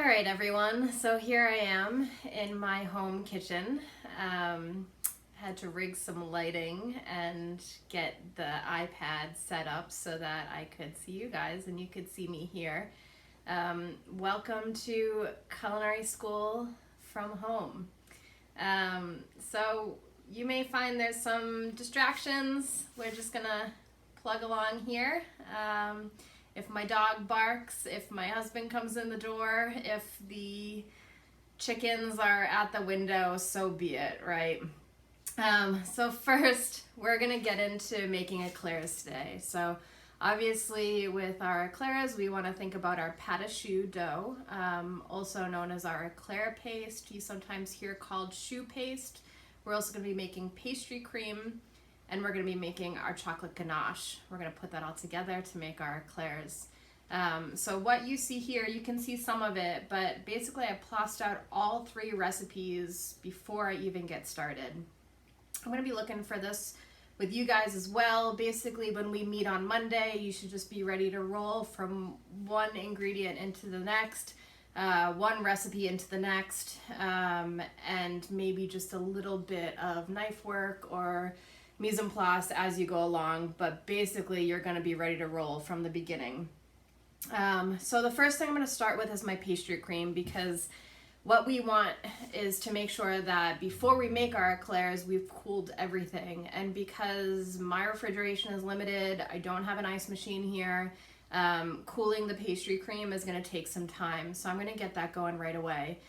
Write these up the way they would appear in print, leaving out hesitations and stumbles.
right, everyone, so here I am in my home kitchen. Had to rig some lighting and get the iPad set up so that I could see you guys and you could see me here. Welcome to culinary school from home. So you may find there's some distractions. We're just gonna plug along here. If my dog barks, if my husband comes in the door, if the chickens are at the window, so be it, right? So first, we're gonna get into making eclairs today. So obviously with our eclairs, we wanna think about our pate choux dough, also known as our eclair paste. You sometimes hear called choux paste. We're also gonna be making pastry cream, and we're going to be making our chocolate ganache. We're going to put that all together to make our eclairs. So what you see here, you can see some of it, but basically I plossed out all three recipes before I even get started. I'm going to be looking for this with you guys as well. Basically, when we meet on Monday, you should just be ready to roll from one ingredient into the next, one recipe into the next, and maybe just a little bit of knife work or mise en place as you go along, but basically you're going to be ready to roll from the beginning. So the first thing I'm going to start with is my pastry cream, because what we want is to make sure that before we make our eclairs, we've cooled everything. And because my refrigeration is limited, I don't have an ice machine here, cooling the pastry cream is going to take some time. So I'm going to get that going right away.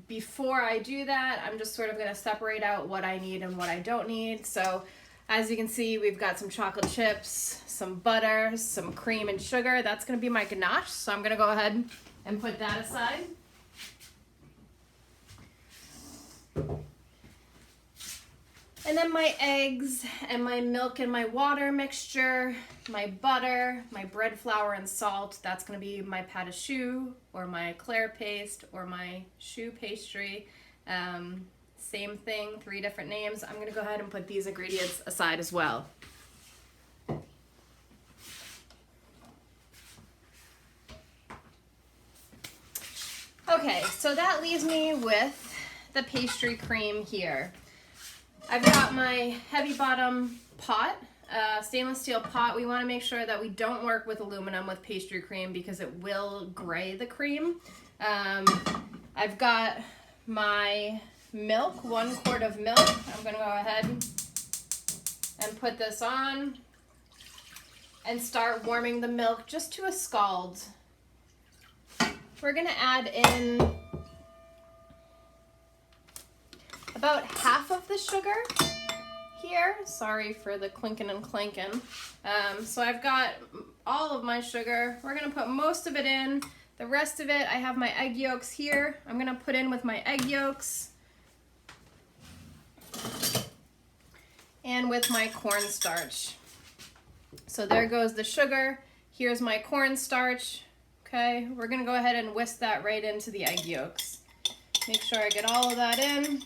Before I do that, I'm just sort of going to separate out what I need and what I don't need. So as you can see, we've got some chocolate chips, some butter, some cream and sugar. That's going to be my ganache. So I'm going to go ahead and put that aside. And then my eggs and my milk and my water mixture, my butter, my bread flour and salt. That's going to be my pate choux or my eclair paste or my choux pastry. Same thing, 3 different names. I'm going to go ahead and put these ingredients aside as well. Okay, so that leaves me with the pastry cream here. I've got my heavy bottom pot, stainless steel pot. We want to make sure that we don't work with aluminum with pastry cream because it will gray the cream. I've got my milk, 1 quart of milk. I'm going to go ahead and put this on and start warming the milk just to a scald. We're going to add in about half of the sugar here. Sorry for the clinking and clanking. So I've got all of my sugar. We're going to put most of it in. The rest of it, I have my egg yolks here. I'm going to put in with my egg yolks and with my cornstarch. So there goes the sugar. Here's my cornstarch. Okay, we're going to go ahead and whisk that right into the egg yolks. Make sure I get all of that in.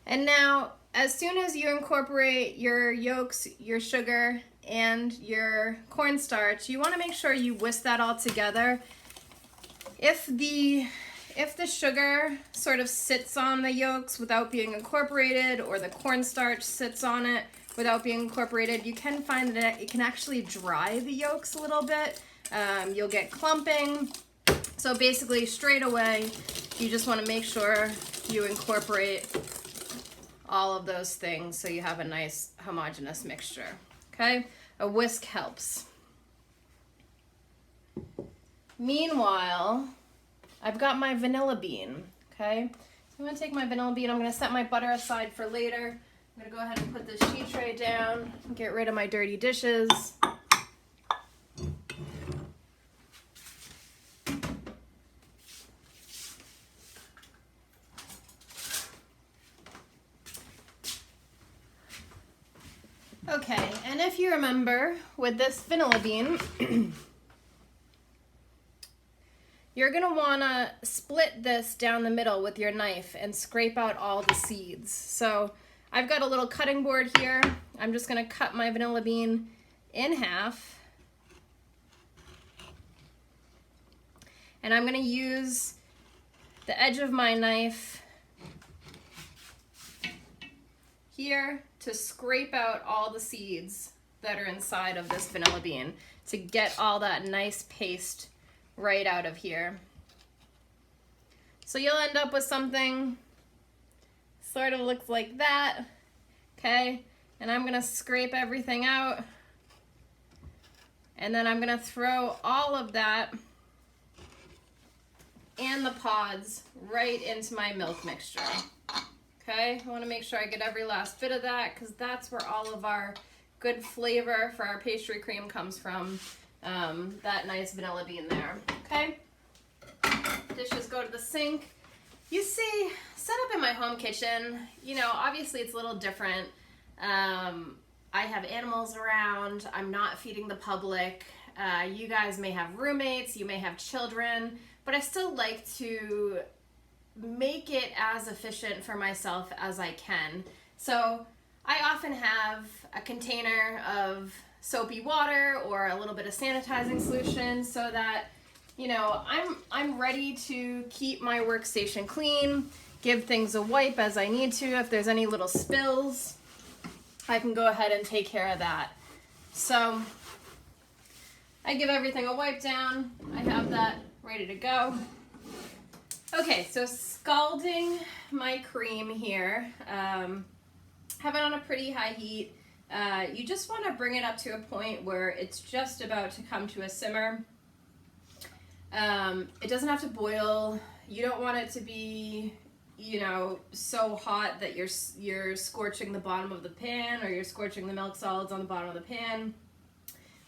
And now, as soon as you incorporate your yolks, your sugar, and your cornstarch, you want to make sure you whisk that all together. If the sugar sort of sits on the yolks without being incorporated, or the cornstarch sits on it without being incorporated, you can find that it can actually dry the yolks a little bit. You'll get clumping. So basically, straight away, you just want to make sure you incorporate all of those things so you have a nice homogeneous mixture. Okay, a whisk helps. Meanwhile, I've got my vanilla bean. Okay, so I'm going to take my vanilla bean. I'm going to set my butter aside for later. I'm going to go ahead and put this sheet tray down and get rid of my dirty dishes. Okay, and if you remember with this vanilla bean, you're going to want to split this down the middle with your knife and scrape out all the seeds. So I've got a little cutting board here. I'm just going to cut my vanilla bean in half And I'm gonna use the edge of my knife here to scrape out all the seeds that are inside of this vanilla bean to get all that nice paste right out of here. So you'll end up with something sort of looks like that, okay? And I'm gonna scrape everything out, and then I'm gonna throw all of that and the pods right into my milk mixture. Okay, I want to make sure I get every last bit of that because that's where all of our good flavor for our pastry cream comes from. That nice vanilla bean there. Okay, dishes go to the sink. You see, set up in my home kitchen, you know, obviously it's a little different. I have animals around. I'm not feeding the public. You guys may have roommates, you may have children, but I still like to make it as efficient for myself as I can. So I often have a container of soapy water or a little bit of sanitizing solution so that, you know, I'm ready to keep my workstation clean, give things a wipe as I need to. If there's any little spills, I can go ahead and take care of that. So I give everything a wipe down. I have that ready to go. Okay, so scalding my cream here. Have it on a pretty high heat. You just want to bring it up to a point where it's just about to come to a simmer. It doesn't have to boil. You don't want it to be, you know, so hot that you're scorching the bottom of the pan or you're scorching the milk solids on the bottom of the pan.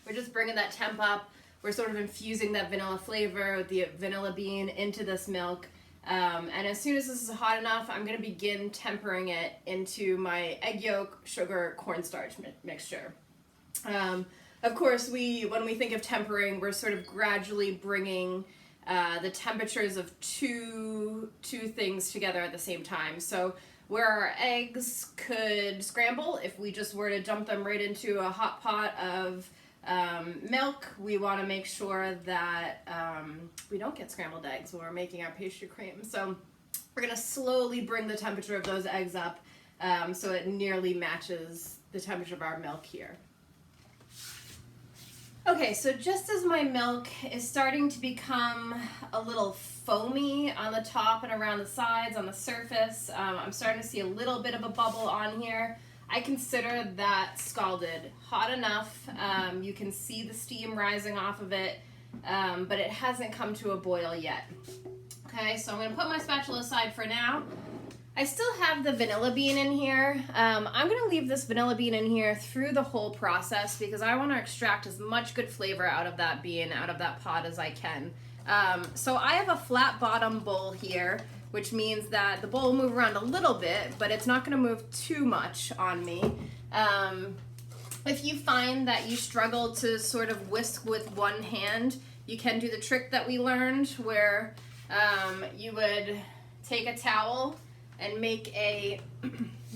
We're just bringing that temp up. We're sort of infusing that vanilla flavor with the vanilla bean into this milk. And as soon as this is hot enough, I'm going to begin tempering it into my egg yolk, sugar, cornstarch mixture. Of course, when we think of tempering, we're sort of gradually bringing the temperatures of two things together at the same time. So where our eggs could scramble, if we just were to dump them right into a hot pot of milk, we want to make sure that we don't get scrambled eggs when we're making our pastry cream. So we're going to slowly bring the temperature of those eggs up so it nearly matches the temperature of our milk here. Okay, so just as my milk is starting to become a little foamy on the top and around the sides, on the surface, I'm starting to see a little bit of a bubble on here. I consider that scalded, hot enough. You can see the steam rising off of it, but it hasn't come to a boil yet. Okay, so I'm gonna put my spatula aside for now. I still have the vanilla bean in here. I'm gonna leave this vanilla bean in here through the whole process because I wanna extract as much good flavor out of that bean, out of that pot as I can. So I have a flat bottom bowl here, which means that the bowl will move around a little bit, but it's not gonna move too much on me. If you find that you struggle to sort of whisk with one hand, you can do the trick that we learned where you would take a towel and make a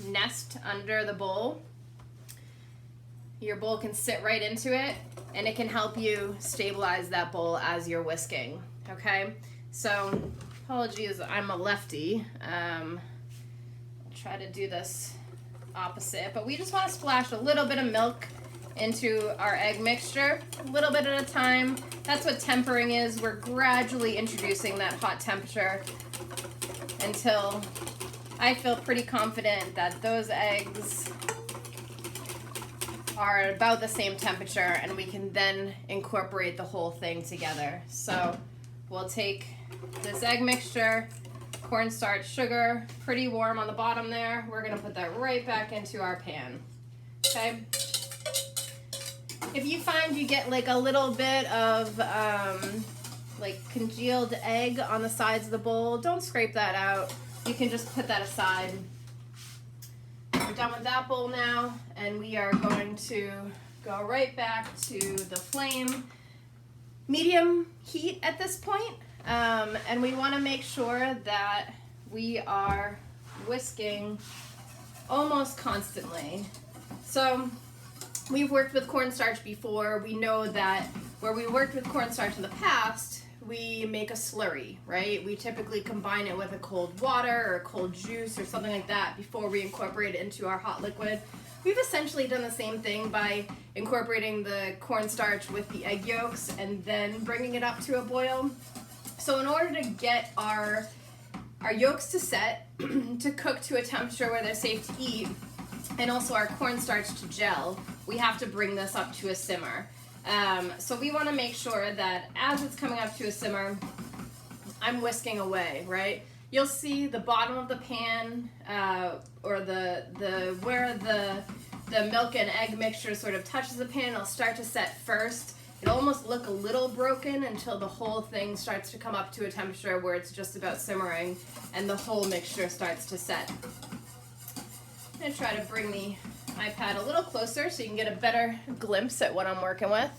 nest under the bowl. Your bowl can sit right into it and it can help you stabilize that bowl as you're whisking, okay? So, apologies, I'm a lefty. I'll try to do this opposite, but we just want to splash a little bit of milk into our egg mixture, a little bit at a time. That's what tempering is. We're gradually introducing that hot temperature until I feel pretty confident that those eggs are about the same temperature and we can then incorporate the whole thing together. So we'll take this egg mixture, cornstarch, sugar, pretty warm on the bottom there. We're gonna put that right back into our pan, okay? If you find you get like a little bit of like congealed egg on the sides of the bowl, don't scrape that out. You can just put that aside. We're done with that bowl now, and we are going to go right back to the flame. Medium heat at this point, and we want to make sure that we are whisking almost constantly. So we've worked with cornstarch before. We know that where we worked with cornstarch in the past, we make a slurry, right? We typically combine it with a cold water or a cold juice or something like that before we incorporate it into our hot liquid. We've essentially done the same thing by incorporating the cornstarch with the egg yolks and then bringing it up to a boil. So in order to get our yolks to set, to cook to a temperature where they're safe to eat, and also our cornstarch to gel, we have to bring this up to a simmer. So we want to make sure that as it's coming up to a simmer, I'm whisking away, right? You'll see the bottom of the pan, or where the milk and egg mixture sort of touches the pan, it'll start to set first. It'll almost look a little broken until the whole thing starts to come up to a temperature where it's just about simmering and the whole mixture starts to set. I'm going to try to bring the iPad a little closer so you can get a better glimpse at what I'm working with.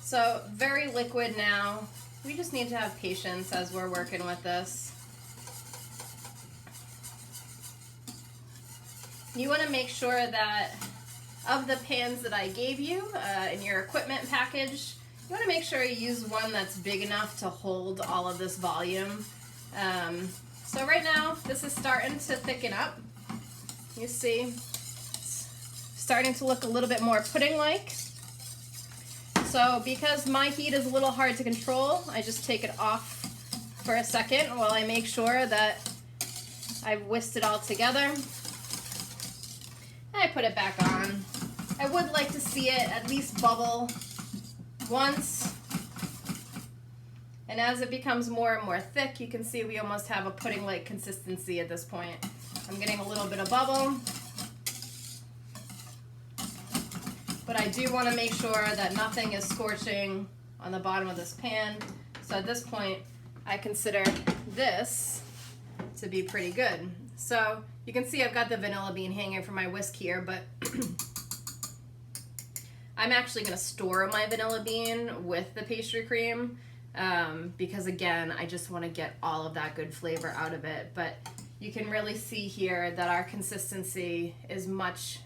So very liquid now. We just need to have patience as we're working with this. You want to make sure that of the pans that I gave you in your equipment package, you want to make sure you use one that's big enough to hold all of this volume. So right now, this is starting to thicken up. You see, it's starting to look a little bit more pudding-like. So because my heat is a little hard to control, I just take it off for a second while I make sure that I've whisked it all together. And I put it back on. I would like to see it at least bubble once. And as it becomes more and more thick, you can see we almost have a pudding-like consistency at this point. I'm getting a little bit of bubble. But I do want to make sure that nothing is scorching on the bottom of this pan. So at this point, I consider this to be pretty good. So you can see I've got the vanilla bean hanging from my whisk here, but I'm actually going to store my vanilla bean with the pastry cream because, again, I just want to get all of that good flavor out of it. But you can really see here that our consistency is much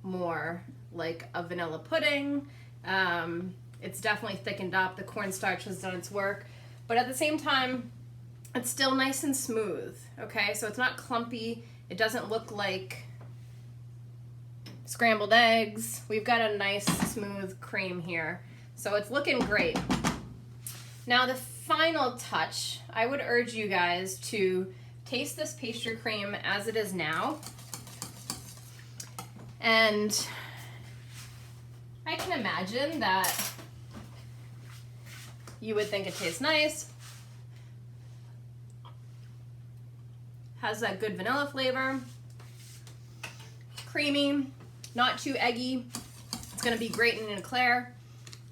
more like a vanilla pudding. It's definitely thickened up. The cornstarch has done its work. But at the same time, it's still nice and smooth, okay? So it's not clumpy. It doesn't look like scrambled eggs. We've got a nice smooth cream here. So it's looking great. Now the final touch, I would urge you guys to taste this pastry cream as it is now. And I can imagine that you would think it tastes nice. Has that good vanilla flavor. Creamy, not too eggy. It's gonna be great in an eclair.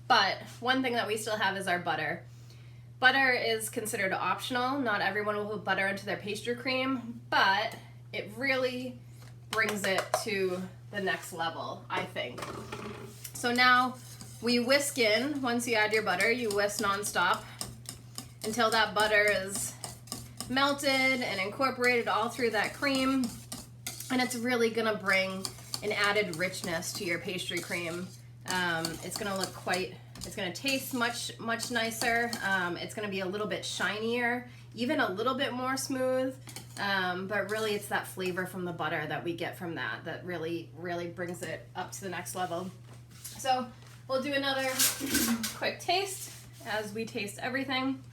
But one thing that we still have is our butter. Butter is considered optional. Not everyone will put butter into their pastry cream, but it really brings it to the next level, I think. So now we whisk in. Once you add your butter, you whisk nonstop until that butter is melted and incorporated all through that cream. And it's really gonna bring an added richness to your pastry cream. It's gonna look it's gonna taste much nicer. It's gonna be a little bit shinier, even a little bit more smooth. But really it's that flavor from the butter that we get from that really brings it up to the next level. So we'll do another quick taste as we taste everything.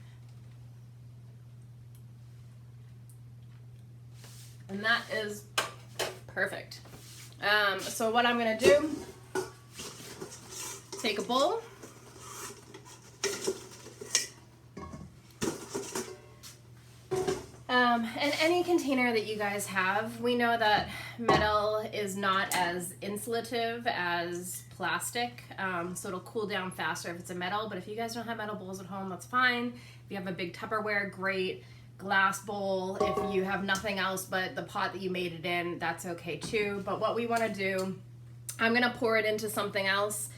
And that is perfect. So what I'm gonna do, take a bowl, and any container that you guys have. We know that metal is not as insulative as plastic, so it'll cool down faster if it's a metal, but if you guys don't have metal bowls at home, that's fine. If you have a big Tupperware, great. Glass bowl, if you have nothing else but the pot that you made it in, that's okay too. But what we want to do, I'm gonna pour it into something else.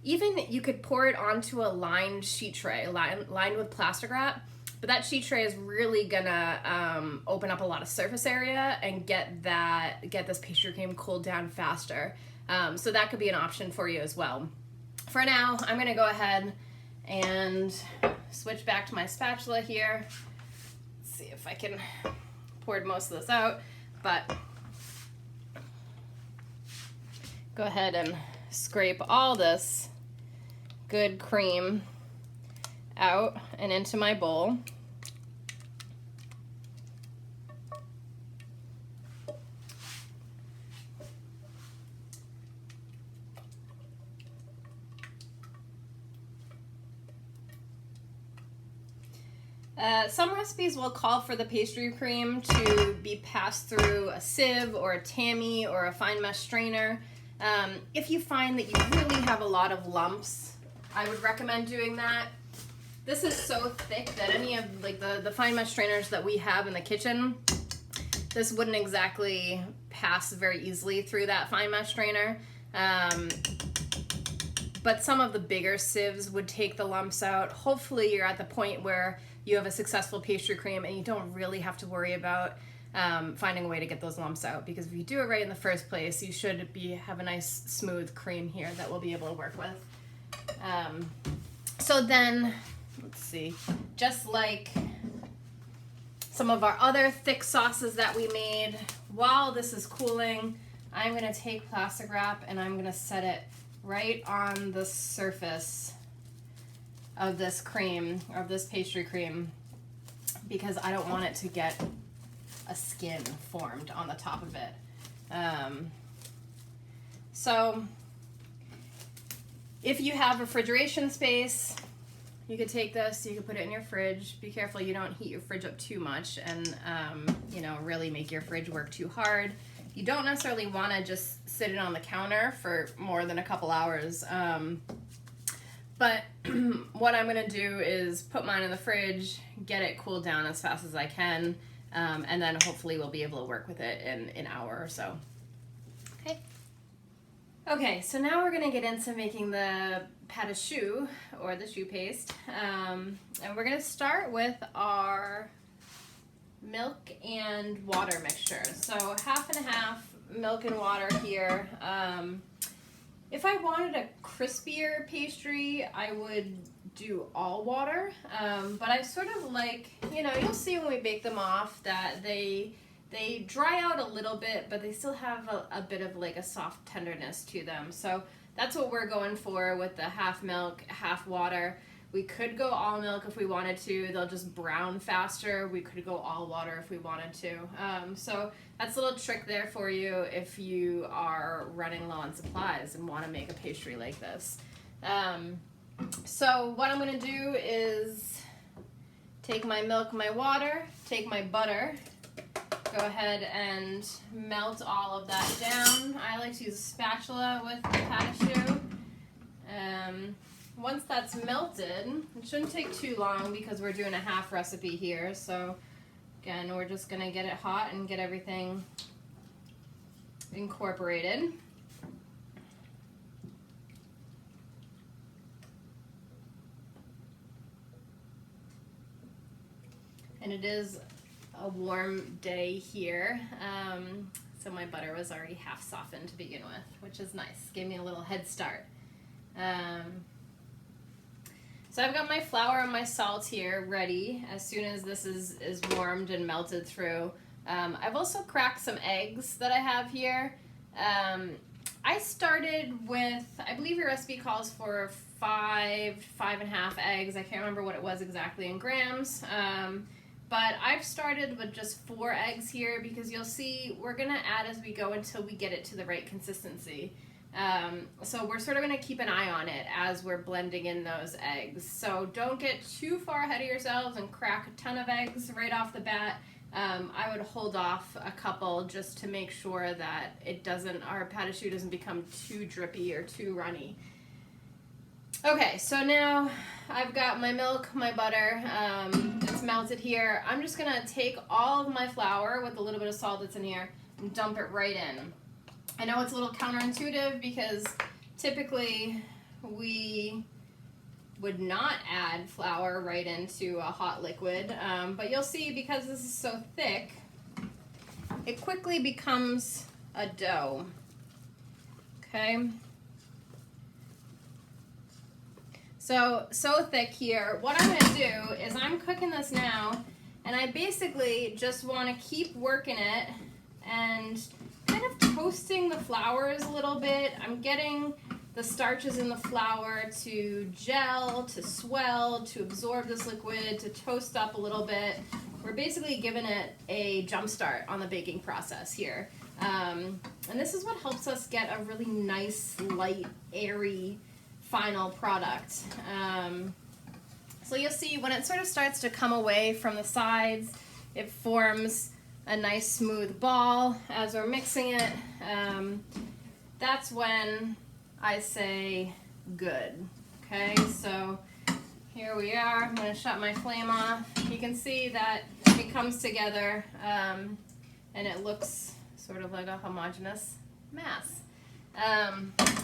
Even you could pour it onto a lined sheet tray, lined with plastic wrap, But that sheet tray is really gonna open up a lot of surface area and get this pastry cream cooled down faster. So that could be an option for you as well. For now, I'm gonna go ahead and switch back to my spatula here. Let's see if I can pour most of this out, but go ahead and scrape all this good cream out and into my bowl. Some recipes will call for the pastry cream to be passed through a sieve or a tammy or a fine mesh strainer. If you find that you really have a lot of lumps, I would recommend doing that. This is so thick that any of like the fine mesh strainers that we have in the kitchen, this wouldn't exactly pass very easily through that fine mesh strainer. But some of the bigger sieves would take the lumps out. Hopefully you're at the point where you have a successful pastry cream and you don't really have to worry about finding a way to get those lumps out, because if you do it right in the first place, you should have a nice smooth cream here that we'll be able to work with. So then, let's see, just like some of our other thick sauces that we made, while this is cooling, I'm gonna take plastic wrap and I'm gonna set it right on the surface of this cream, of this pastry cream, because I don't want it to get a skin formed on the top of it. So if you have refrigeration space, you could take this, you could put it in your fridge. Be careful you don't heat your fridge up too much and really make your fridge work too hard. You don't necessarily want to just sit it on the counter for more than a couple hours. But what I'm going to do is put mine in the fridge, get it cooled down as fast as I can, and then hopefully we'll be able to work with it in an hour or so. Okay, so now we're going to get into making the pate choux, or the choux paste. And we're going to start with our milk and water mixture. So 50/50 milk and water here. If I wanted a crispier pastry, I would do all water, but I sort of like, you'll see when we bake them off that they dry out a little bit, but they still have a bit of like a soft tenderness to them. So that's what we're going for with the half milk, half water. We could go all milk if we wanted to. They'll just brown faster. We could go all water if we wanted to. So that's a little trick there for you if you are running low on supplies and want to make a pastry like this. So what I'm going to do is take my milk, my water, take my butter, go ahead and melt all of that down. I like to use a spatula with the pate choux. Once that's melted, it shouldn't take too long because we're doing a half recipe here. So again, we're just going to get it hot and get everything incorporated. And it is a warm day here, so my butter was already half softened to begin with, which is nice. Gave me a little head start. So I've got my flour and my salt here ready as soon as this is warmed and melted through. I've also cracked some eggs that I have here. I started with, I believe your recipe calls for 5.5 eggs. I can't remember what it was exactly in grams. But I've started with just 4 eggs here because you'll see we're gonna add as we go until we get it to the right consistency. So we're sort of going to keep an eye on it as we're blending in those eggs. So don't get too far ahead of yourselves and crack a ton of eggs right off the bat. I would hold off a couple just to make sure that our pate choux doesn't become too drippy or too runny. Okay, so now I've got my milk, my butter, it's melted here. I'm just going to take all of my flour with a little bit of salt that's in here and dump it right in. I know it's a little counterintuitive because typically we would not add flour right into a hot liquid, but you'll see because this is so thick, it quickly becomes a dough. Okay. So thick here. What I'm gonna do is I'm cooking this now, and I basically just wanna keep working it and kind of toasting the flours a little bit. I'm getting the starches in the flour to gel, to swell, to absorb this liquid, to toast up a little bit. We're basically giving it a jump start on the baking process here. And this is what helps us get a really nice, light, airy final product. So you'll see when it sort of starts to come away from the sides, it forms a nice smooth ball as we're mixing it. That's when I say good. Okay, so here we are. I'm going to shut my flame off. You can see that it comes together and it looks sort of like a homogeneous mass.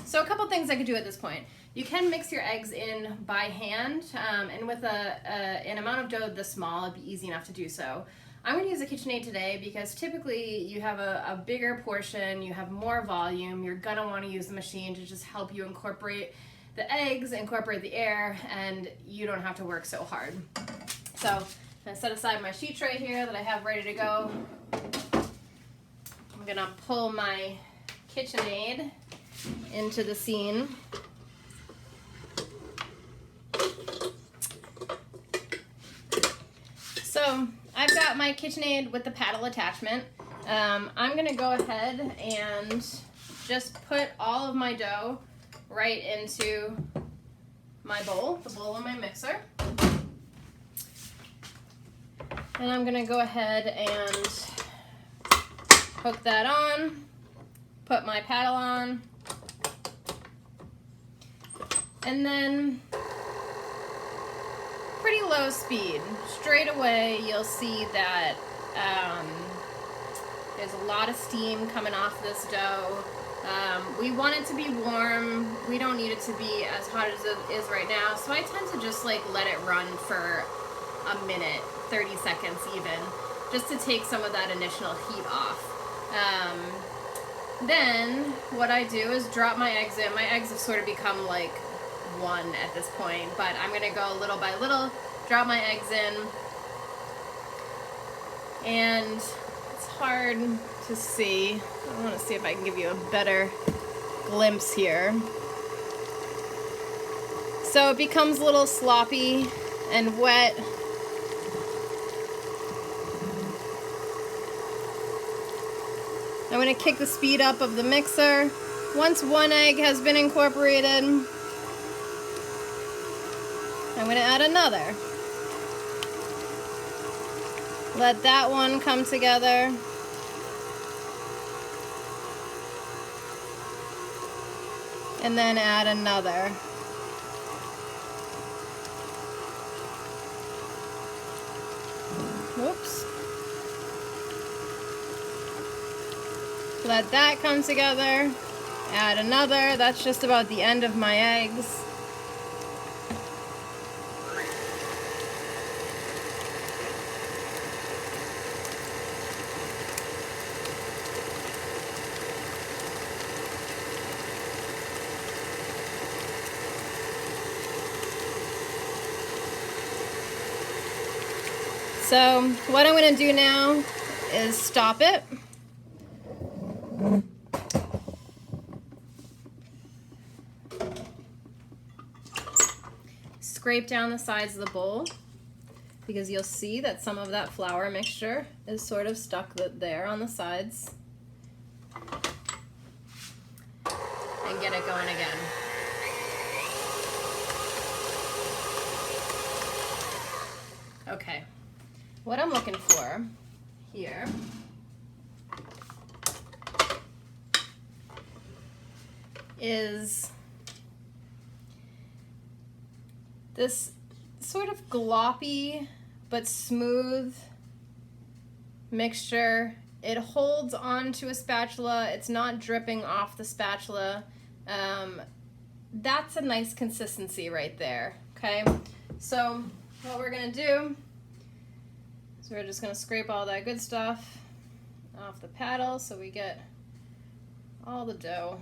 So a couple things I could do at this point. You can mix your eggs in by hand, and with an amount of dough this small, it'd be easy enough to do so. I'm going to use a KitchenAid today because typically you have a bigger portion, you have more volume, you're going to want to use the machine to just help you incorporate the eggs, incorporate the air, and you don't have to work so hard. So I'm going to set aside my sheet tray here that I have ready to go. I'm going to pull my KitchenAid into the scene. So I've got my KitchenAid with the paddle attachment. I'm going to go ahead and just put all of my dough right into my bowl, the bowl of my mixer. And I'm going to go ahead and hook that on, put my paddle on, and then pretty low speed. Straight away you'll see that there's a lot of steam coming off this dough. We want it to be warm. We don't need it to be as hot as it is right now, so I tend to just like let it run for a minute, 30 seconds even, just to take some of that initial heat off. Then what I do is drop my eggs in. My eggs have sort of become like one at this point, but I'm gonna go little by little, drop my eggs in, and it's hard to see. I want to see if I can give you a better glimpse here. So it becomes a little sloppy and wet. I'm going to kick the speed up of the mixer. Once one egg has been incorporated, I'm going to add another. Let that one come together. And then add another. Whoops. Let that come together. Add another. That's just about the end of my eggs. So what I'm going to do now is stop it. Scrape down the sides of the bowl because you'll see that some of that flour mixture is sort of stuck there on the sides. And get it going again. Okay. What I'm looking for here is this sort of gloppy but smooth mixture. It holds onto a spatula. It's not dripping off the spatula. That's a nice consistency right there. Okay, so what we're gonna do is we're just gonna scrape all that good stuff off the paddle so we get all the dough.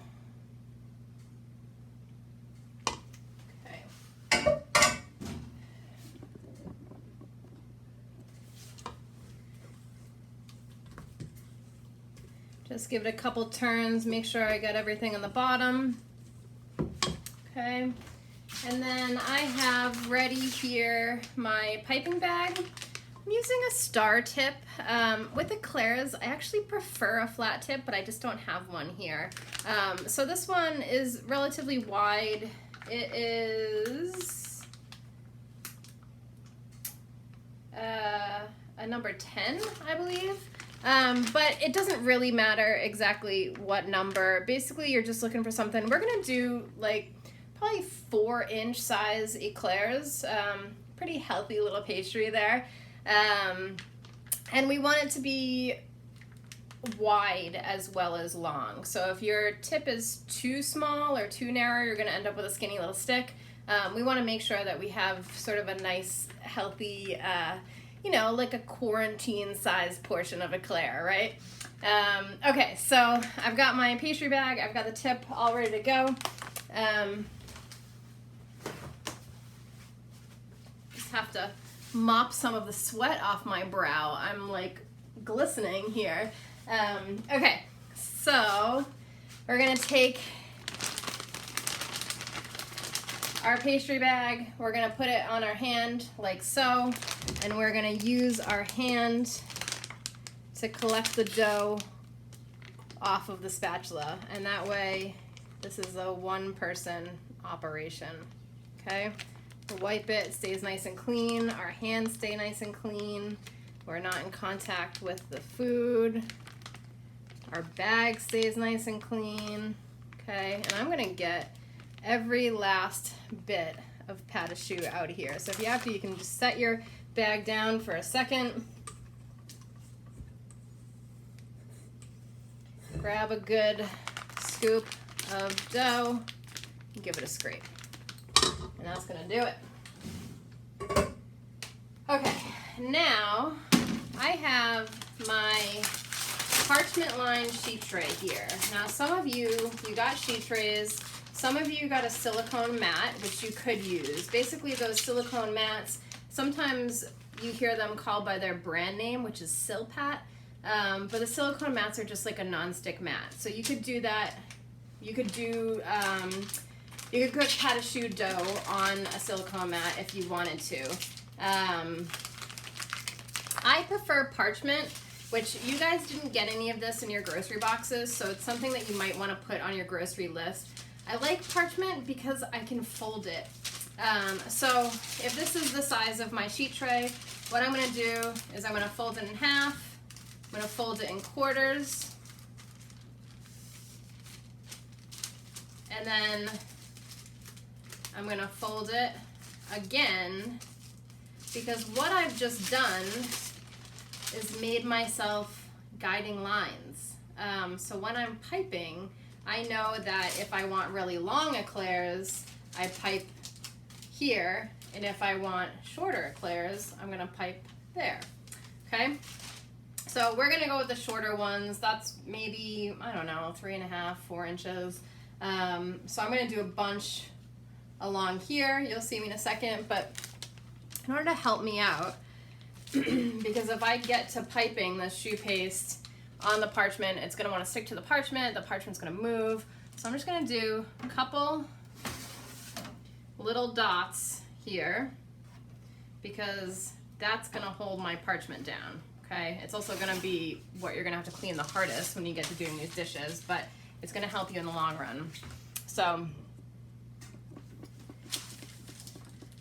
Okay. Just give it a couple turns, make sure I got everything on the bottom. Okay, and then I have ready here my piping bag. I'm using a star tip. With Eclairs, I actually prefer a flat tip, but I just don't have one here. So this one is relatively wide. It is a number 10, I believe. But it doesn't really matter exactly what number. Basically, you're just looking for something. We're gonna do like probably 4-inch size eclairs. Pretty healthy little pastry there. And we want it to be wide as well as long. So if your tip is too small or too narrow, you're gonna end up with a skinny little stick. We wanna make sure that we have sort of a nice, healthy, you know, like a quarantine size portion of eclair, right? Okay, so I've got my pastry bag, I've got the tip all ready to go. Just have to mop some of the sweat off my brow. I'm like glistening here. Okay, so we're gonna take our pastry bag, we're gonna put it on our hand like so, and we're gonna use our hand to collect the dough off of the spatula, and that way this is a one-person operation. Okay, the white bit stays nice and clean, our hands stay nice and clean, we're not in contact with the food, our bag stays nice and clean. Okay, and I'm gonna get every last bit of pate choux out of here. So if you have to, you can just set your bag down for a second. Grab a good scoop of dough and give it a scrape. And that's gonna do it. Okay, now I have my parchment lined sheet tray here. Now some of you got sheet trays. Some of you got a silicone mat, which you could use. Basically, those silicone mats, sometimes you hear them called by their brand name, which is Silpat, but the silicone mats are just like a non-stick mat. So you could do that. You could do, you could cook pate choux dough on a silicone mat if you wanted to. I prefer parchment, which you guys didn't get any of this in your grocery boxes, so it's something that you might want to put on your grocery list. I like parchment because I can fold it. So if this is the size of my sheet tray, what I'm gonna do is I'm gonna fold it in half, I'm gonna fold it in quarters, and then I'm gonna fold it again, because what I've just done is made myself guiding lines. So when I'm piping, I know that if I want really long eclairs, I pipe here, and if I want shorter eclairs, I'm gonna pipe there, okay? So we're gonna go with the shorter ones. That's maybe, I don't know, 3.5, 4 inches. So I'm gonna do a bunch along here. You'll see me in a second, but in order to help me out, because if I get to piping the choux paste on the parchment, it's gonna wanna stick to the parchment's gonna move. So I'm just gonna do a couple little dots here, because that's gonna hold my parchment down, okay? It's also gonna be what you're gonna have to clean the hardest when you get to doing these dishes, but it's gonna help you in the long run. So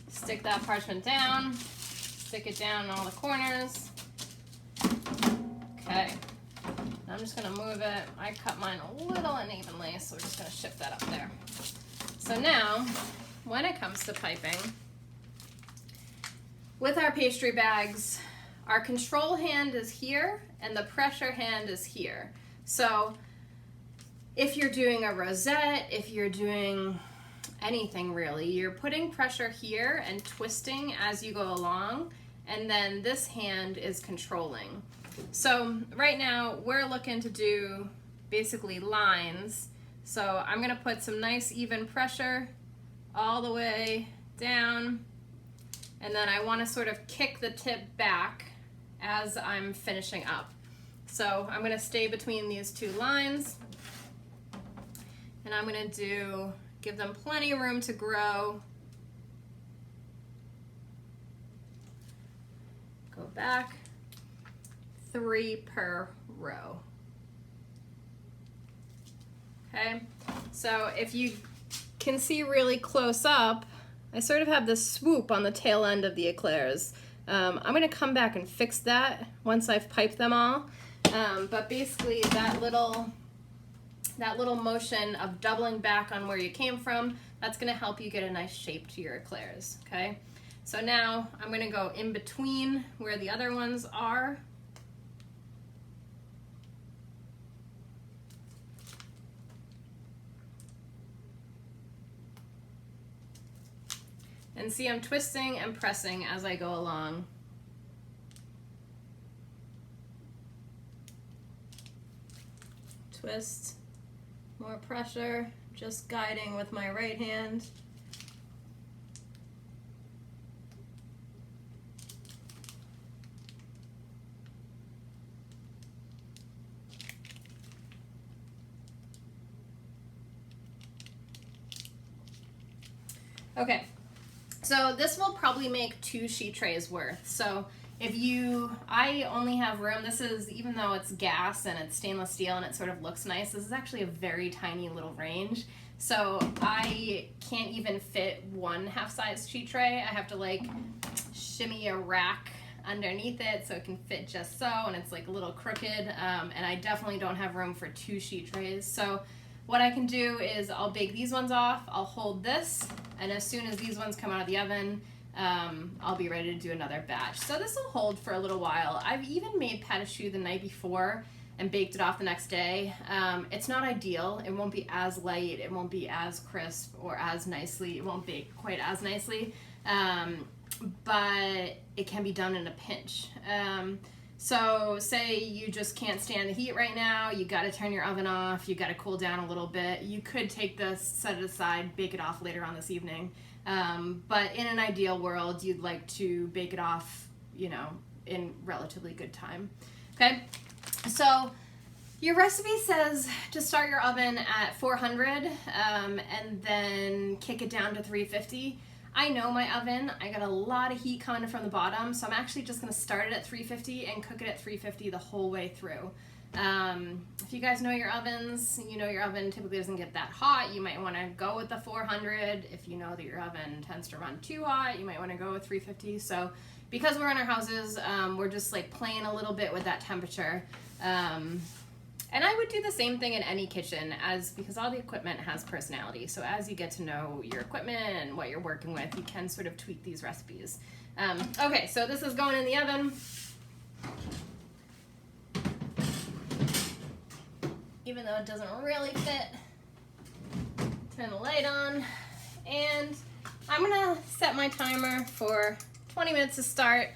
stick that parchment down, stick it down in all the corners. Okay. I'm just gonna move it. I cut mine a little unevenly, so we're just gonna shift that up there. So now, when it comes to piping, with our pastry bags, our control hand is here and the pressure hand is here. So if you're doing a rosette, if you're doing anything really. You're putting pressure here and twisting as you go along, and then this hand is controlling. So right now we're looking to do basically lines. So I'm gonna put some nice even pressure all the way down, and then I want to sort of kick the tip back as I'm finishing up. So I'm gonna stay between these two lines, and I'm gonna give them plenty of room to grow. Go back, 3 per row. Okay, so if you can see really close up, I sort of have this swoop on the tail end of the eclairs. I'm gonna come back and fix that once I've piped them all. But basically that little motion of doubling back on where you came from, that's gonna help you get a nice shape to your eclairs, okay? So now I'm gonna go in between where the other ones are. And see, I'm twisting and pressing as I go along. Twist, more pressure, just guiding with my right hand. Okay. So this will probably make 2 sheet trays worth. So I only have room, this is, even though it's gas and it's stainless steel and it sort of looks nice, this is actually a very tiny little range. So I can't even fit 1 half-size sheet tray. I have to like shimmy a rack underneath it so it can fit just so, and it's like a little crooked, and I definitely don't have room for 2 sheet trays. So what I can do is I'll bake these ones off, I'll hold this, and as soon as these ones come out of the oven, I'll be ready to do another batch. So this will hold for a little while. I've even made pate choux the night before and baked it off the next day. It's not ideal. It won't be as light, it won't be as crisp or as nicely, it won't bake quite as nicely, but it can be done in a pinch. So say you just can't stand the heat right now, you gotta turn your oven off, you gotta cool down a little bit. You could take this, set it aside, bake it off later on this evening. But in an ideal world, you'd like to bake it off, you know, in relatively good time. Okay, so your recipe says to start your oven at 400 and then kick it down to 350. I know my oven, I got a lot of heat coming from the bottom, so I'm actually just gonna start it at 350 and cook it at 350 the whole way through. If you guys know your ovens, you know your oven typically doesn't get that hot, you might wanna go with the 400. If you know that your oven tends to run too hot, you might wanna go with 350. So because we're in our houses, we're just like playing a little bit with that temperature. And I would do the same thing in any kitchen, because all the equipment has personality. So as you get to know your equipment and what you're working with, you can sort of tweak these recipes. Okay, so this is going in the oven. Even though it doesn't really fit. Turn the light on. And I'm gonna set my timer for 20 minutes to start.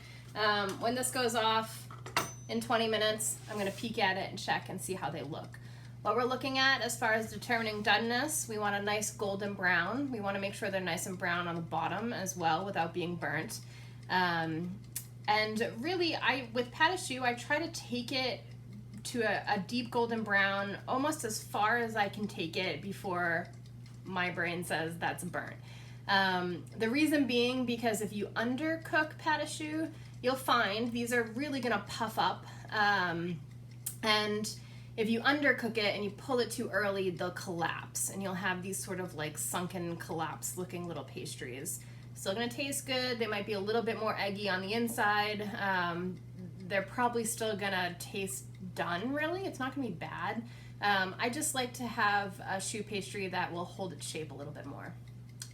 When this goes off, in 20 minutes, I'm gonna peek at it and check and see how they look. What we're looking at as far as determining doneness, we want a nice golden brown. We wanna make sure they're nice and brown on the bottom as well without being burnt. And really, with pate choux, I try to take it to a deep golden brown almost as far as I can take it before my brain says that's burnt. The reason being because if you undercook pate choux, you'll find these are really gonna puff up, and if you undercook it and you pull it too early, they'll collapse and you'll have these sort of like sunken, collapse looking little pastries. Still gonna taste good, they might be a little bit more eggy on the inside, they're probably still gonna taste done really, it's not gonna be bad. I just like to have a choux pastry that will hold its shape a little bit more.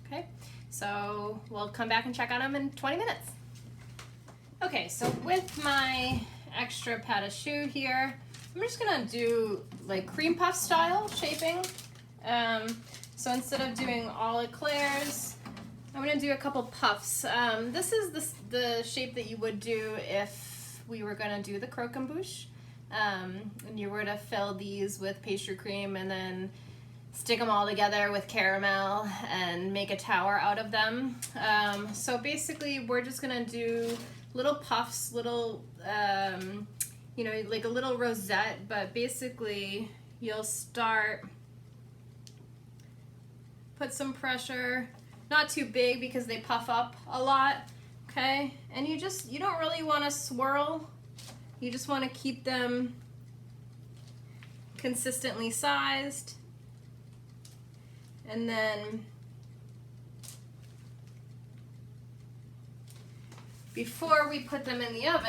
Okay, so we'll come back and check on them in 20 minutes. Okay, so with my extra pate choux here, I'm just gonna do like cream puff style shaping. So instead of doing all eclairs, I'm going to do a couple puffs. This is the shape that you would do if we were going to do the croquembouche. And you were to fill these with pastry cream and then stick them all together with caramel and make a tower out of them. So basically we're just going to do little puffs, little, you know, like a little rosette, but basically you'll start, put some pressure, not too big because they puff up a lot, okay? And you don't really want to swirl. You just want to keep them consistently sized. And then before we put them in the oven,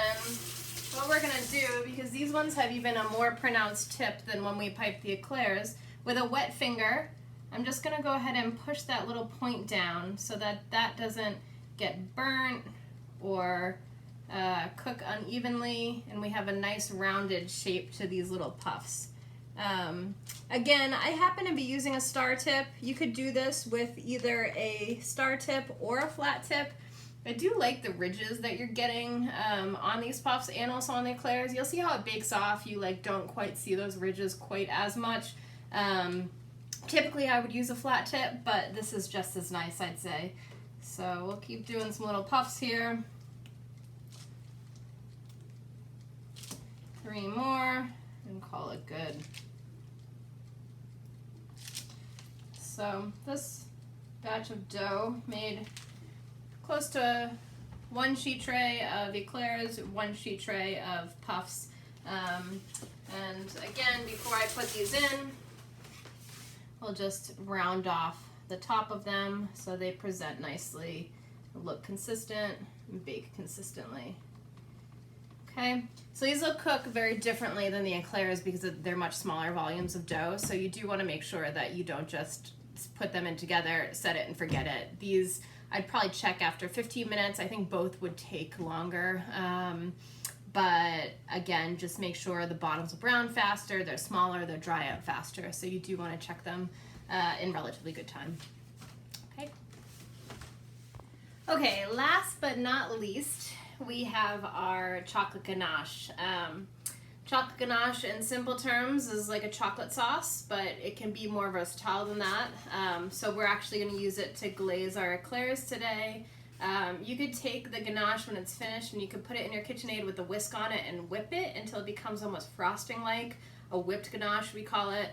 what we're gonna do, because these ones have even a more pronounced tip than when we pipe the eclairs, with a wet finger, I'm just gonna go ahead and push that little point down so that that doesn't get burnt or cook unevenly, and we have a nice rounded shape to these little puffs. Again, I happen to be using a star tip. You could do this with either a star tip or a flat tip. I do like the ridges that you're getting on these puffs and also on the eclairs. You'll see how it bakes off. You like don't quite see those ridges quite as much. Typically I would use a flat tip, but this is just as nice, I'd say. So we'll keep doing some little puffs here. 3 more and call it good. So this batch of dough made close to 1 sheet tray of eclairs, 1 sheet tray of puffs. And again, before I put these in, we'll just round off the top of them so they present nicely, look consistent, and bake consistently. Okay, so these will cook very differently than the eclairs because they're much smaller volumes of dough, so you do want to make sure that you don't just put them in together, set it and forget it. These I'd probably check after 15 minutes. I think both would take longer. But again, just make sure the bottoms will brown faster, they're smaller, they'll dry out faster. So you do want to check them in relatively good time. Okay. Okay, last but not least, we have our chocolate ganache. Chocolate ganache in simple terms is like a chocolate sauce, but it can be more versatile than that. So we're actually going to use it to glaze our eclairs today. You could take the ganache when it's finished and you could put it in your KitchenAid with a whisk on it and whip it until it becomes almost frosting-like, a whipped ganache we call it.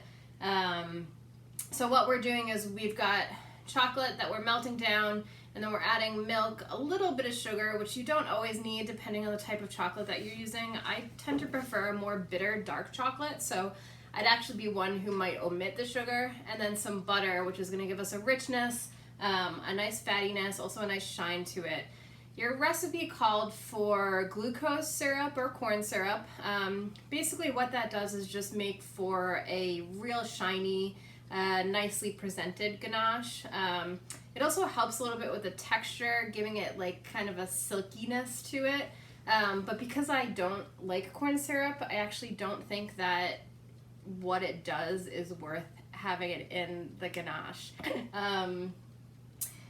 So what we're doing is we've got chocolate that we're melting down, and then we're adding milk, a little bit of sugar, which you don't always need depending on the type of chocolate that you're using. I tend to prefer a more bitter dark chocolate, so I'd actually be one who might omit the sugar, and then some butter, which is going to give us a richness, a nice fattiness, also a nice shine to it. Your recipe called for glucose syrup or corn syrup. Basically what that does is just make for a real shiny, nicely presented ganache. It also helps a little bit with the texture, giving it like kind of a silkiness to it. But because I don't like corn syrup, I actually don't think that what it does is worth having it in the ganache.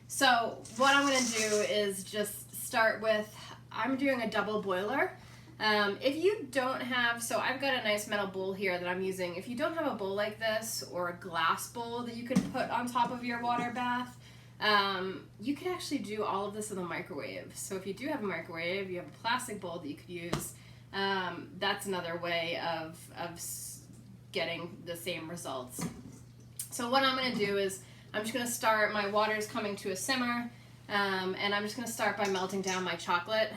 So what I'm going to do is just start with, I'm doing a double boiler. If you don't have, so I've got a nice metal bowl here that I'm using. If you don't have a bowl like this or a glass bowl that you can put on top of your water bath, you can actually do all of this in the microwave. So if you do have a microwave, you have a plastic bowl that you could use, that's another way of getting the same results. So what I'm going to do is I'm just going to start, my water's coming to a simmer, and I'm just going to start by melting down my chocolate.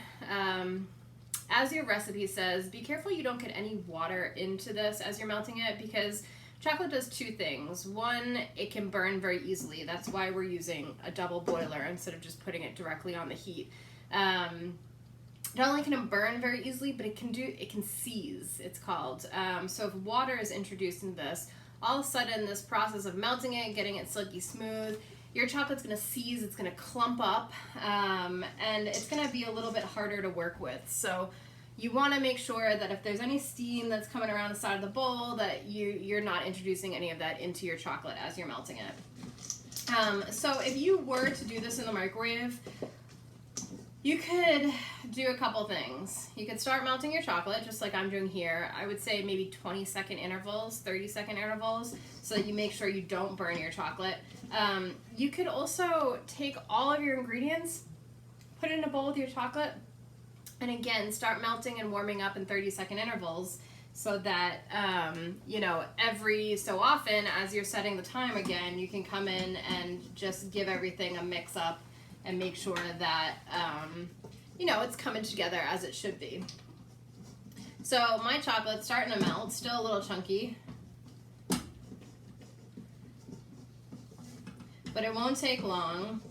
As your recipe says, be careful you don't get any water into this as you're melting it, because chocolate does 2 things. One, it can burn very easily. That's why we're using a double boiler instead of just putting it directly on the heat. Not only can it burn very easily, but it can seize, it's called. So if water is introduced into this, all of a sudden this process of melting it, getting it silky smooth, your chocolate's going to seize, it's going to clump up, and it's going to be a little bit harder to work with. So you want to make sure that if there's any steam that's coming around the side of the bowl, that you're not introducing any of that into your chocolate as you're melting it. So if you were to do this in the microwave, you could do a couple things. You could start melting your chocolate just like I'm doing here. I would say maybe 20-second intervals, 30-second intervals, so that you make sure you don't burn your chocolate. You could also take all of your ingredients, put it in a bowl with your chocolate, and again, start melting and warming up in 30-second intervals, so that, you know, every so often as you're setting the time again, you can come in and just give everything a mix up and make sure that, you know, it's coming together as it should be. So my chocolate's starting to melt, still a little chunky, but it won't take long.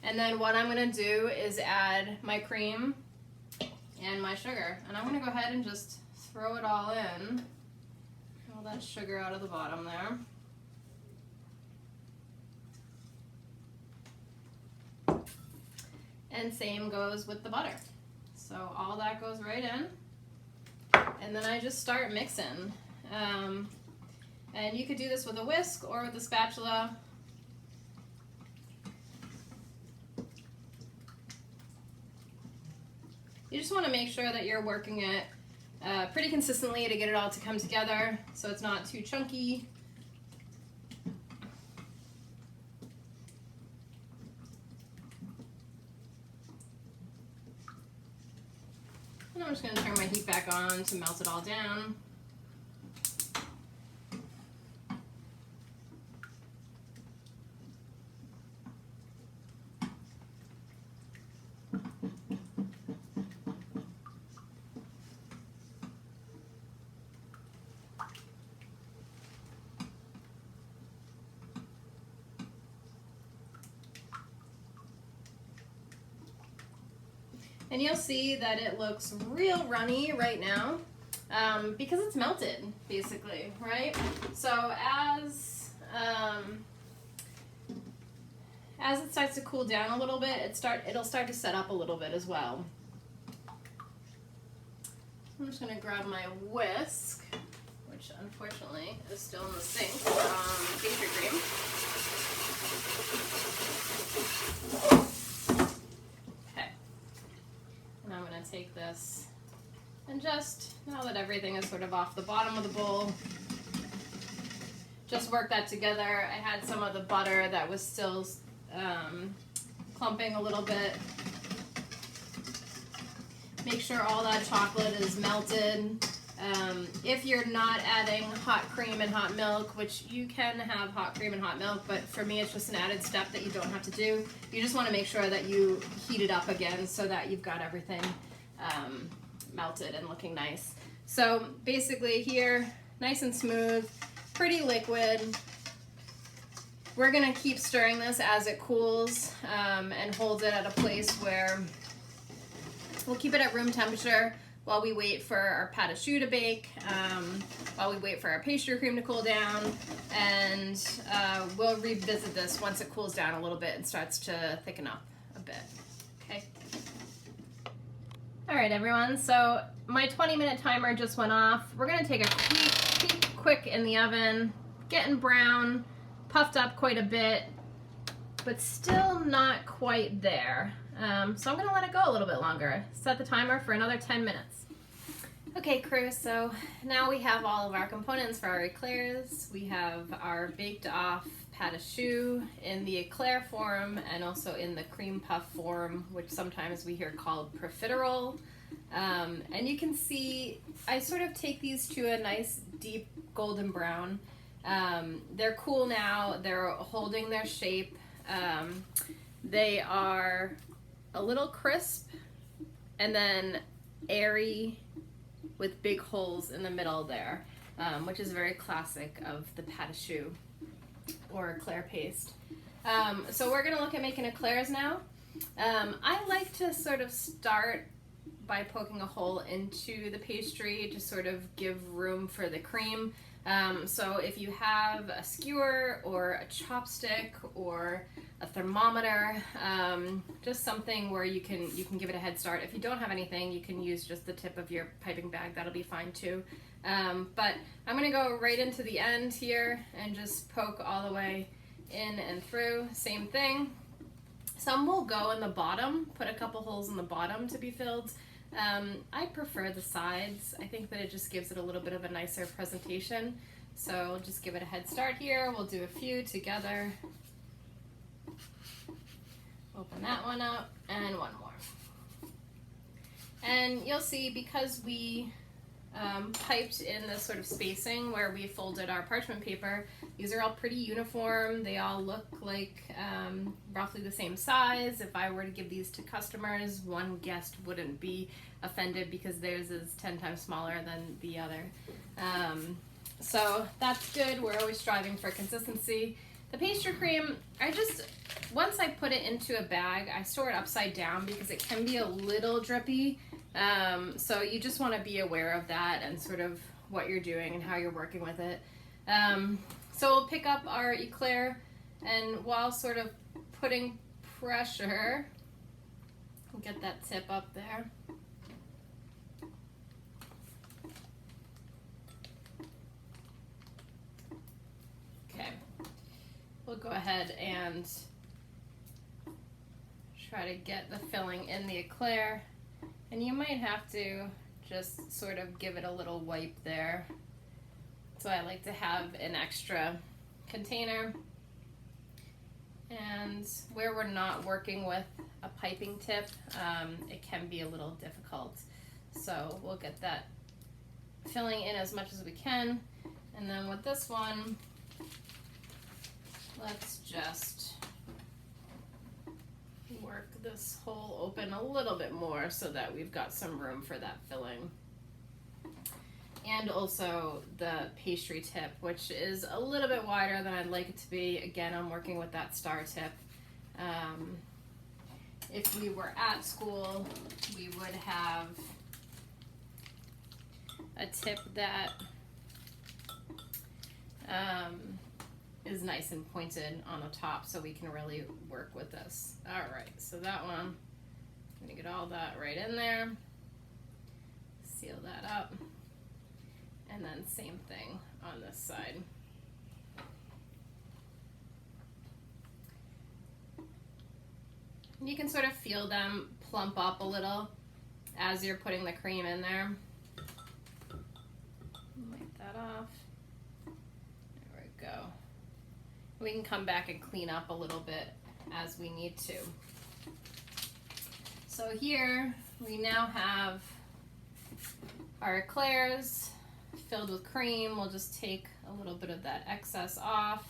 And then what I'm gonna do is add my cream and my sugar. And I'm gonna go ahead and just throw it all in. All that sugar out of the bottom there. And same goes with the butter. So all that goes right in. And then I just start mixing. And you could do this with a whisk or with a spatula. You just want to make sure that you're working it pretty consistently to get it all to come together so it's not too chunky. And I'm just going to turn my heat back on to melt it all down. And you'll see that it looks real runny right now because it's melted, basically, right? So as it starts to cool down a little bit, it'll start to set up a little bit as well. I'm just going to grab my whisk, which unfortunately is still in the sink from Pastry Cream. I'm going to take this and just, now that everything is sort of off the bottom of the bowl, just work that together. I had some of the butter that was still clumping a little bit. Make sure all that chocolate is melted. If you're not adding hot cream and hot milk, which you can have hot cream and hot milk, but for me it's just an added step that you don't have to do. You just want to make sure that you heat it up again so that you've got everything melted and looking nice. So basically here, nice and smooth, pretty liquid. We're going to keep stirring this as it cools and hold it at a place where we'll keep it at room temperature while we wait for our pate choux to bake, while we wait for our pastry cream to cool down, and we'll revisit this once it cools down a little bit and starts to thicken up a bit. Okay. All right, everyone, so my 20-minute timer just went off. We're gonna take a quick in the oven, getting brown, puffed up quite a bit, but still not quite there. So I'm gonna let it go a little bit longer. Set the timer for another 10 minutes. Okay, crew, so now we have all of our components for our eclairs. We have our baked off pate choux in the eclair form and also in the cream puff form, which sometimes we hear called profiterole. And you can see I sort of take these to a nice deep golden brown. They're cool now, they're holding their shape. They are a little crisp and then airy with big holes in the middle there, which is very classic of the pate choux or eclair paste. So we're gonna look at making eclairs now. I like to sort of start by poking a hole into the pastry to sort of give room for the cream. So if you have a skewer or a chopstick or a thermometer, just something where you can give it a head start. If you don't have anything, you can use just the tip of your piping bag. That'll be fine too. But I'm gonna go right into the end here and just poke all the way in and through. Same thing. Some will go in the bottom, put a couple holes in the bottom to be filled. I prefer the sides. I think that it just gives it a little bit of a nicer presentation. So we'll just give it a head start here. We'll do a few together. Open that one up and one more. And you'll see, because we piped in this sort of spacing where we folded our parchment paper, these are all pretty uniform. They all look like roughly the same size. If I were to give these to customers, one guest wouldn't be offended because theirs is 10 times smaller than the other. So that's good. We're always striving for consistency. The pastry cream, once I put it into a bag, I store it upside down because it can be a little drippy. So you just want to be aware of that and sort of what you're doing and how you're working with it. So we'll pick up our eclair, and while sort of putting pressure, we'll get that tip up there. Okay, we'll go ahead and try to get the filling in the eclair. And you might have to just sort of give it a little wipe there. So I like to have an extra container. And where we're not working with a piping tip, it can be a little difficult. So we'll get that filling in as much as we can. And then with this one, let's just work this hole open a little bit more so that we've got some room for that filling. And also the pastry tip, which is a little bit wider than I'd like it to be. Again, I'm working with that star tip. If we were at school, we would have a tip that is nice and pointed on the top, so we can really work with this. All right, so that one, I'm gonna get all that right in there, seal that up, and then same thing on this side. And you can sort of feel them plump up a little as you're putting the cream in there. Wipe that off. There we go. We can come back and clean up a little bit as we need to. So here we now have our eclairs filled with cream. We'll just take a little bit of that excess off.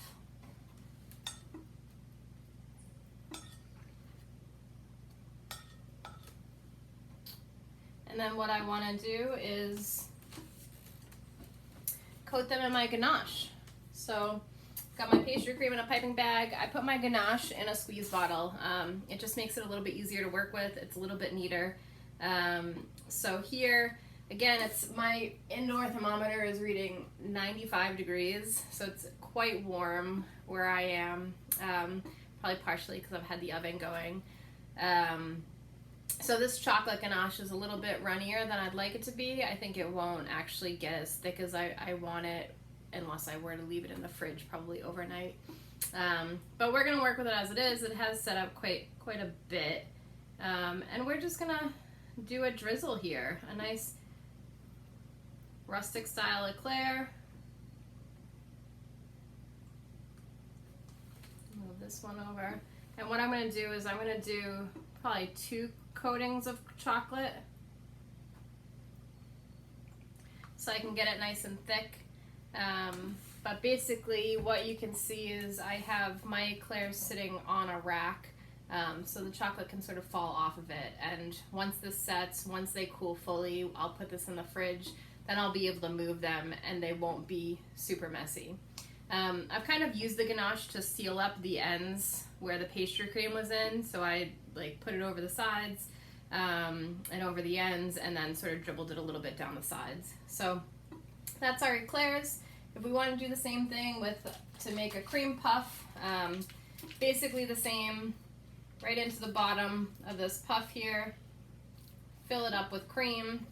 And then what I want to do is coat them in my ganache. So got my pastry cream in a piping bag. I put my ganache in a squeeze bottle. It just makes it a little bit easier to work with. It's a little bit neater. So here, again, my indoor thermometer is reading 95 degrees, so it's quite warm where I am, probably partially because I've had the oven going. So this chocolate ganache is a little bit runnier than I'd like it to be. I think it won't actually get as thick as I want it unless I were to leave it in the fridge probably overnight. But we're gonna work with it as it is. It has set up quite a bit. And we're just gonna do a drizzle here, a nice rustic style eclair. Move this one over. And what I'm gonna do is I'm gonna do probably 2 coatings of chocolate so I can get it nice and thick. But basically what you can see is I have my eclairs sitting on a rack, so the chocolate can sort of fall off of it. And once this sets, once they cool fully, I'll put this in the fridge, then I'll be able to move them and they won't be super messy. I've kind of used the ganache to seal up the ends where the pastry cream was in, so I put it over the sides. and over the ends, and then sort of dribbled it a little bit down the sides. So that's our eclairs. If we want to do the same thing to make a cream puff, basically the same, right into the bottom of this puff here, fill it up with cream,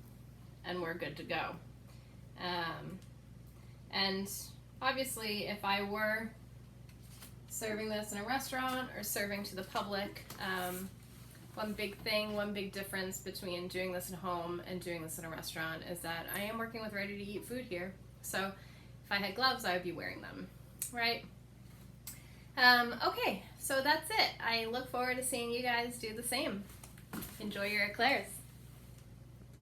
and we're good to go. And obviously, if I were serving this in a restaurant or serving to the public, one big difference between doing this at home and doing this in a restaurant is that I am working with ready-to-eat food here. So if I had gloves, I would be wearing them, right? Okay, so that's it. I look forward to seeing you guys do the same. Enjoy your eclairs.